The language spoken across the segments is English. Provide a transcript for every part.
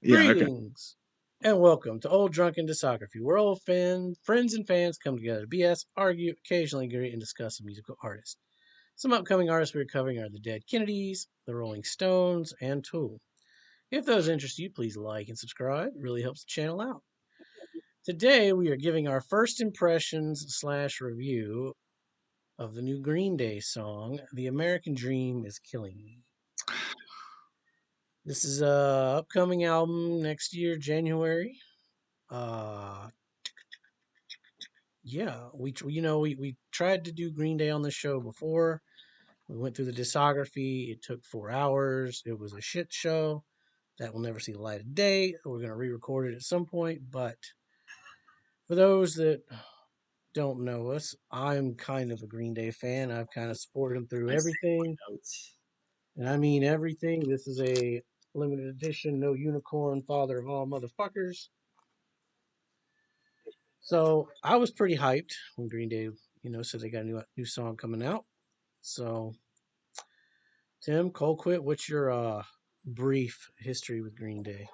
Yeah, okay. Greetings and welcome to Old Drunken Discography, where friends and fans come together to BS, argue, occasionally agree, and discuss a musical artist. Some upcoming artists we're covering are the Dead Kennedys, the Rolling Stones, and Tool. If those interest you, please like and subscribe. It really helps the channel out. Today we are giving our first impressions / review of the new Green Day song, "The American Dream Is Killing Me." This is a upcoming album next year, January. Uh, yeah, we tried to do Green Day on the show before. We went through the discography. It took 4 hours. It was a shit show that will never see the light of day. We're gonna re-record it at some point. But for those that don't know us, I'm kind of a Green Day fan. I've kind of supported them through I saved everything, my notes. and I mean everything. This is a limited edition, no unicorn, father of all motherfuckers. So I was pretty hyped when Green Day, said they got a new song coming out. So Tim Colquitt, what's your brief history with Green Day?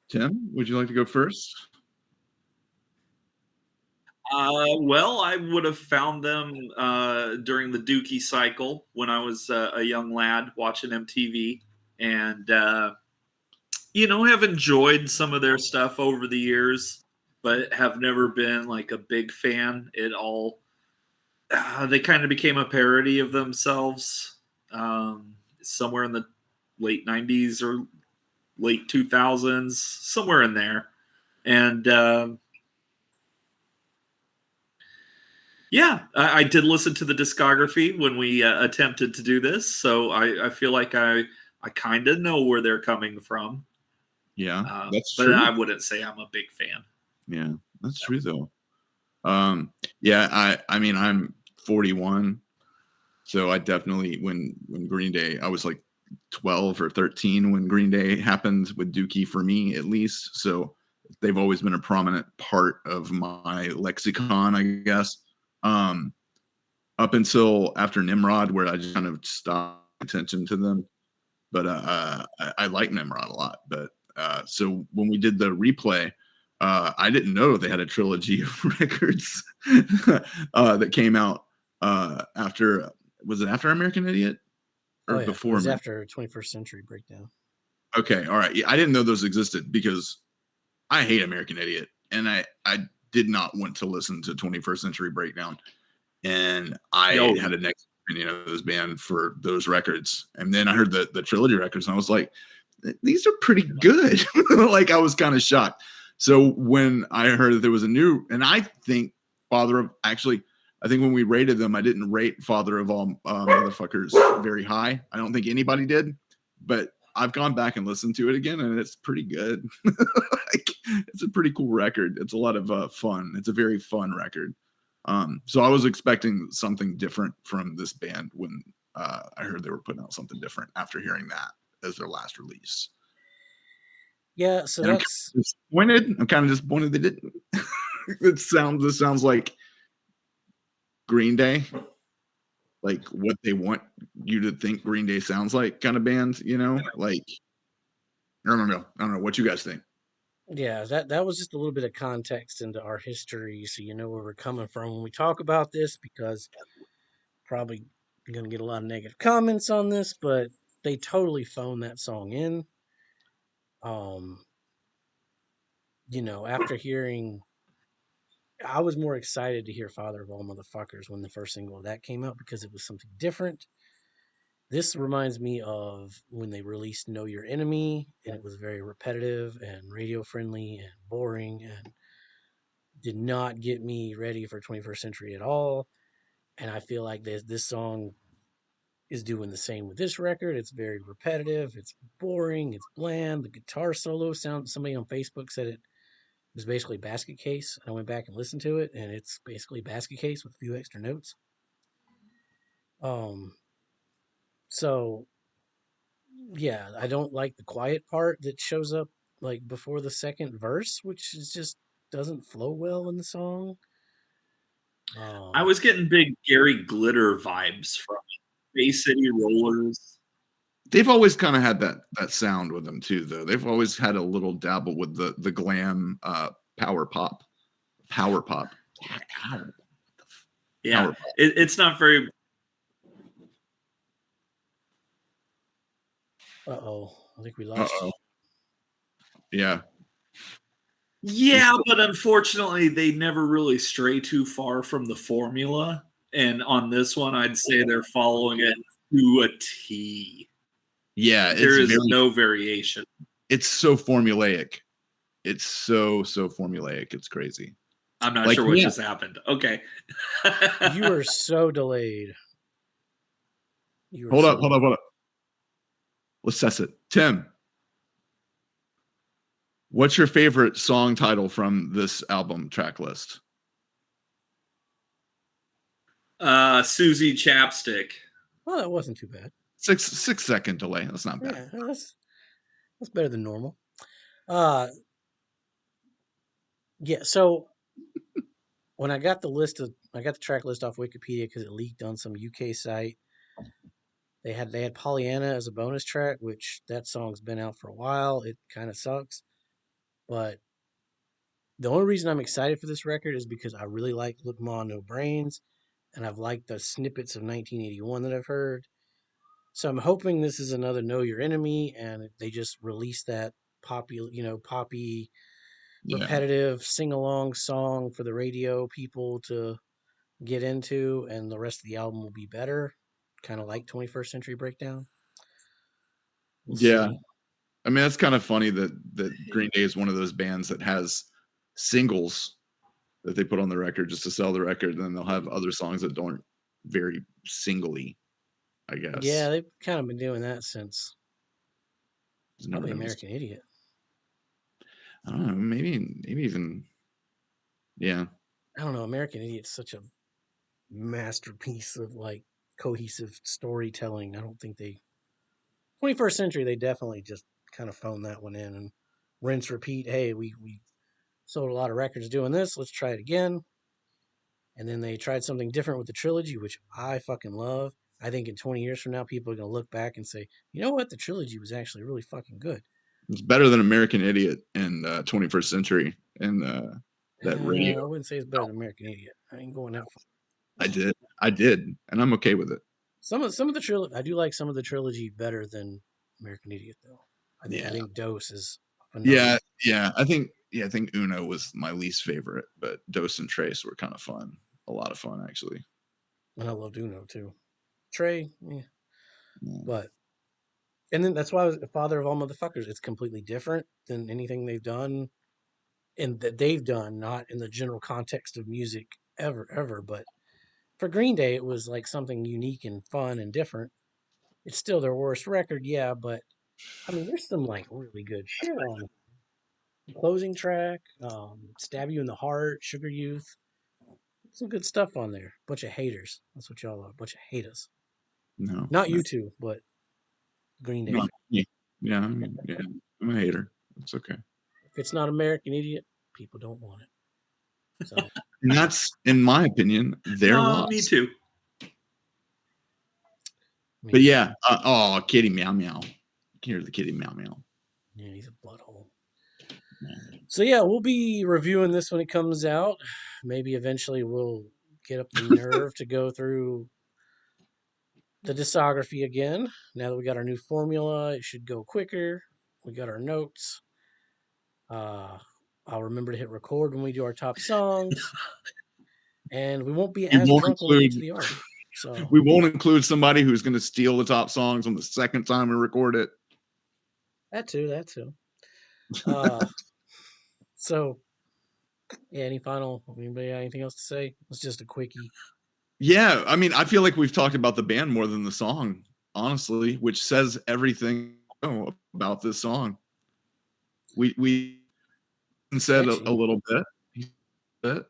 Tim, would you like to go first? Well, I would have found them during the Dookie cycle when I was a young lad watching MTV, and have enjoyed some of their stuff over the years, but have never been like a big fan at all. They kind of became a parody of themselves somewhere in the late '90s or late 2000s, somewhere in there, and. Yeah, I did listen to the discography when we attempted to do this, so I feel like I kind of know where they're coming from, Yeah, that's but true. I wouldn't say I'm a big fan. Yeah, that's true though. Yeah, I mean I'm 41, so I definitely when Green Day, I was like 12 or 13 when Green Day happened with Dookie for me at least. So they've always been a prominent part of my lexicon, I guess. Um, Up until after Nimrod, where I just kind of stopped attention to them. But I like Nimrod a lot. But so when we did the replay, I didn't know they had a trilogy of records that came out after. Was it after American Idiot Oh or yeah, it before was American? after 21st Century Breakdown. Okay, all right. Yeah, I didn't know those existed because I hate American Idiot, and I did not want to listen to 21st Century Breakdown, and I Oh, had a negative opinion of this band for those records. And then I heard the trilogy records, and I was like, these are pretty good. Like I was kind of shocked. So when I heard that there was a new, and I think Father of actually, I think when we rated them, I didn't rate Father of All Motherfuckers very high. I don't think anybody did, but I've gone back and listened to it again, and it's pretty good. Like, it's a pretty cool record. It's a lot of fun. It's a very fun record. So I was expecting something different from this band when I heard they were putting out something different after hearing that as their last release. Yeah, so And I'm kind that's of disappointed. I'm kind of disappointed they didn't. This sounds like Green Day, like what they want you to think Green Day sounds like, kind of band. Like I don't know. I don't know what you guys think. yeah, that was just a little bit of context into our history, so you know where we're coming from when we talk about this, because probably gonna get a lot of negative comments on this, but they totally phoned that song in. Um, after hearing I was more excited to hear Father of All Motherfuckers when the first single of that came out because it was something different. This reminds me of when they released Know Your Enemy, and it was very repetitive and radio friendly and boring and did not get me ready for 21st Century at all. And I feel like this song is doing the same with this record. It's very repetitive, it's boring, it's bland. The guitar solo sound, somebody on Facebook said it was basically Basket Case. I went back and listened to it, and it's basically Basket Case with a few extra notes. Um, so yeah, I don't like the quiet part that shows up like before the second verse, which is just doesn't flow well in the song. I Um, was getting big Gary Glitter vibes from Bay City Rollers. They've always kind of had that sound with them too, though. They've always had a little dabble with the glam power pop. Power pop. Yeah, Power pop. it's not very. Uh-oh. I think we lost you. Yeah. Yeah, but unfortunately, they never really stray too far from the formula. And on this one, I'd say they're following it to a T. Yeah, There is no variation. It's so formulaic. It's so formulaic. It's crazy. I'm not sure what just happened. Okay. You are so delayed. Hold up. Let's test it. Tim, what's your favorite song title from this album track list? Susie Chapstick. Well, that wasn't too bad. 6-second delay. That's not bad. Yeah, that's better than normal. Yeah, so when I got the track list off Wikipedia because it leaked on some UK site. They had Pollyanna as a bonus track, which that song's been out for a while. It kind of sucks. But the only reason I'm excited for this record is because I really like Look Ma No Brains, and I've liked the snippets of 1981 that I've heard. So I'm hoping this is another Know Your Enemy, and they just release that poppy, repetitive sing-along song for the radio people to get into, and the rest of the album will be better, kind of like 21st Century Breakdown. We'll see. I mean, that's kind of funny that Green Day is one of those bands that has singles that they put on the record just to sell the record, and then they'll have other songs that aren't very singly, I guess. Yeah, they've kind of been doing that since probably American Idiot. I don't know, maybe even, yeah. I don't know. American Idiot's such a masterpiece of like cohesive storytelling. I don't think 21st Century, they definitely just kind of phoned that one in and rinse, repeat. Hey, we sold a lot of records doing this. Let's try it again. And then they tried something different with the trilogy, which I fucking love. I think in 20 years from now, people are going to look back and say, you know what? The trilogy was actually really fucking good. It's better than American Idiot and 21st Century and that radio. I wouldn't say it's better than American Idiot. I ain't going that far. I did, and I'm okay with it. Some of the trilogy, I do like some of the trilogy better than American Idiot, though. I think Dose is phenomenal. Yeah. I think Uno was my least favorite, but Dose and Trace were kind of fun. A lot of fun, actually. And I loved Uno too. Trey, yeah. But and then that's why I was the Father of All Motherfuckers. It's completely different than anything they've done, and that they've done, not in the general context of music ever. But for Green Day, it was like something unique and fun and different. It's still their worst record, yeah, but I mean, there's some like really good shit on the closing track, Stab You in the Heart, Sugar Youth. Some good stuff on there. Bunch of haters. That's what y'all are. Bunch of haters. No, not you two, but Green Day. Yeah, I'm a hater. It's okay. If it's not American Idiot, people don't want it. So. And that's, in my opinion, their loss. Me too. But yeah, kitty meow meow. You can hear the kitty meow meow. Yeah, he's a butthole. So yeah, we'll be reviewing this when it comes out. Maybe eventually we'll get up the nerve to go through the discography again. Now that we got our new formula, it should go quicker. We got our notes. I'll remember to hit record when we do our top songs. And we won't be as drunk when we get to the art. So we won't include somebody who's going to steal the top songs on the second time we record it. That too. So, yeah, anybody got anything else to say? It's just a quickie. Yeah, I mean, I feel like we've talked about the band more than the song, honestly, which says everything about this song. We said a little bit, but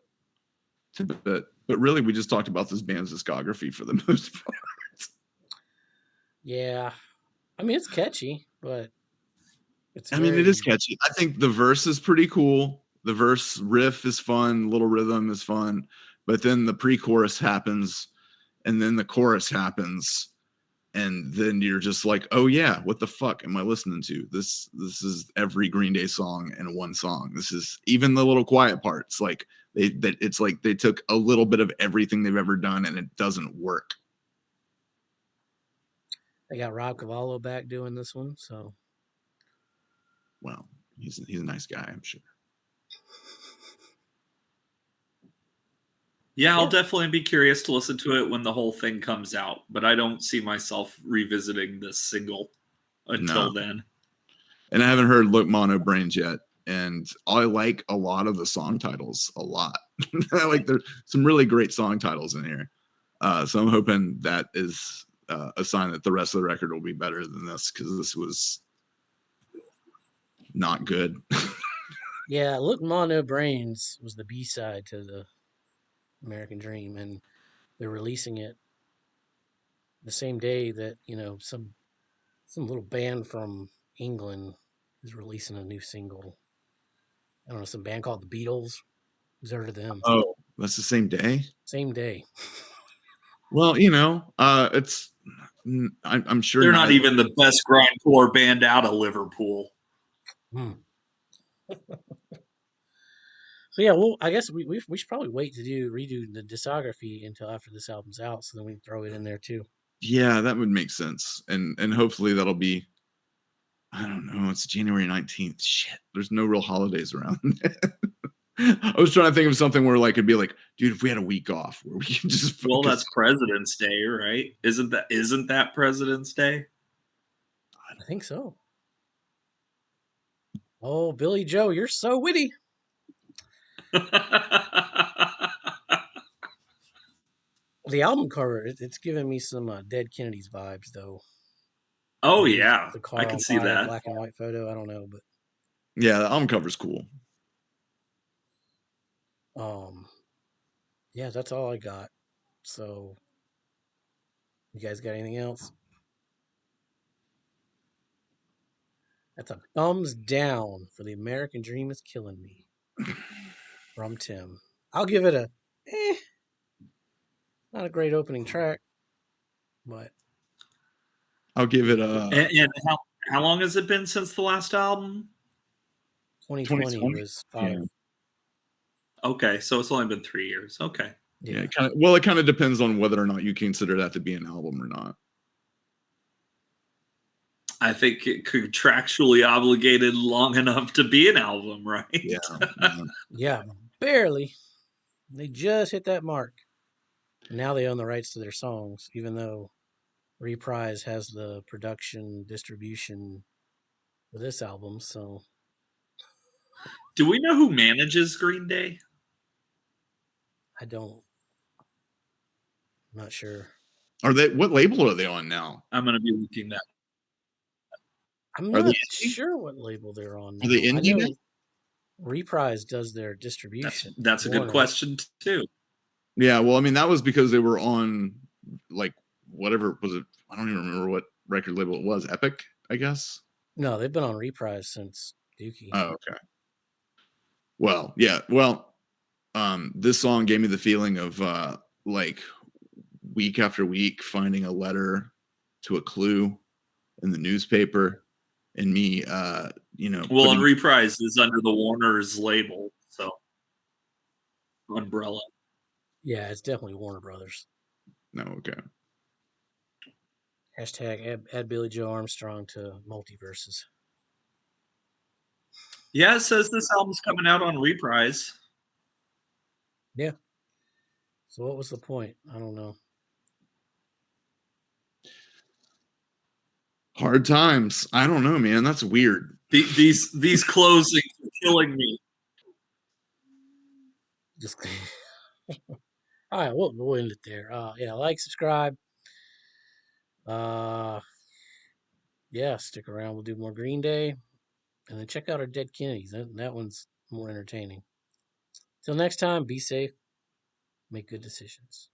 really we just talked about this band's discography for the most part. Yeah, I mean, it's catchy, but it is catchy. I think the verse is pretty cool. The verse riff is fun. Little rhythm is fun. But then the pre-chorus happens, and then the chorus happens, and then you're just like, oh yeah, what the fuck am I listening to? This is every Green Day song in one song. This is even the little quiet parts. Like it's like they took a little bit of everything they've ever done, and it doesn't work. They got Rob Cavallo back doing this one, so Well, he's a nice guy, I'm sure. Yeah, I'll definitely be curious to listen to it when the whole thing comes out, but I don't see myself revisiting this single until then. And I haven't heard Look Mono Brains yet, and I like a lot of the song titles a lot. Like there's some really great song titles in here. So I'm hoping that is a sign that the rest of the record will be better than this, because this was not good. yeah, Look Mono Brains was the B-side to the American Dream, and they're releasing it the same day that, you know, some little band from England is releasing a new single. I don't know, some band called the Beatles. Who's heard of them? Oh, that's the same day? Same day. Well, you know, I'm sure they're not even the best grindcore band out of Liverpool. So yeah, well, I guess we should probably wait to redo the discography until after this album's out, so then we can throw it in there too. Yeah, that would make sense, and hopefully that'll be, I don't know, it's January 19th. Shit, there's no real holidays around. I was trying to think of something where like it'd be like, dude, if we had a week off where we can just focus. Well, that's President's Day, right? Isn't that President's Day? I think so. Oh, Billy Joe, you're so witty. The album cover, it's giving me some Dead Kennedys vibes, though. Oh yeah, the car I can see that black and white photo. I don't know, but yeah, the album cover's cool. Yeah, that's all I got. So, you guys got anything else? That's a thumbs down for The American Dream is Killing Me from Tim. I'll give it a not a great opening track, but I'll give it a. And how long has it been since the last album? 2020 was 5. Yeah. Okay, so it's only been 3 years. Okay. Yeah, it kind of depends on whether or not you consider that to be an album or not. I think it contractually obligated long enough to be an album, right? Yeah. Yeah, barely. They just hit that mark. And now they own the rights to their songs, even though Reprise has the production distribution for this album. So, do we know who manages Green Day? I don't. I'm not sure. What label are they on now? I'm going to be looking that. I'm not sure what label they're on now. Are they indie? Reprise does their distribution. That's a good question too. Yeah, well, I mean, that was because they were on, like, whatever was it? I don't even remember what record label it was. Epic, I guess. No, they've been on Reprise since Dookie. Oh, okay. Well, yeah. Well, this song gave me the feeling of like week after week finding a letter to a clue in the newspaper, and me, you know. Well, and Reprise is under the Warner's label, so umbrella. Yeah, it's definitely Warner Brothers. No, okay. Hashtag add Billy Joe Armstrong to multiverses. Yeah, it says this album's coming out on Reprise. Yeah. So what was the point? I don't know. Hard times. I don't know, man. That's weird. These closings are killing me. Just all right, we'll end it there. Yeah, like, subscribe. Yeah, stick around. We'll do more Green Day, and then check out our Dead Kennedys. That one's more entertaining. Till next time, be safe. Make good decisions.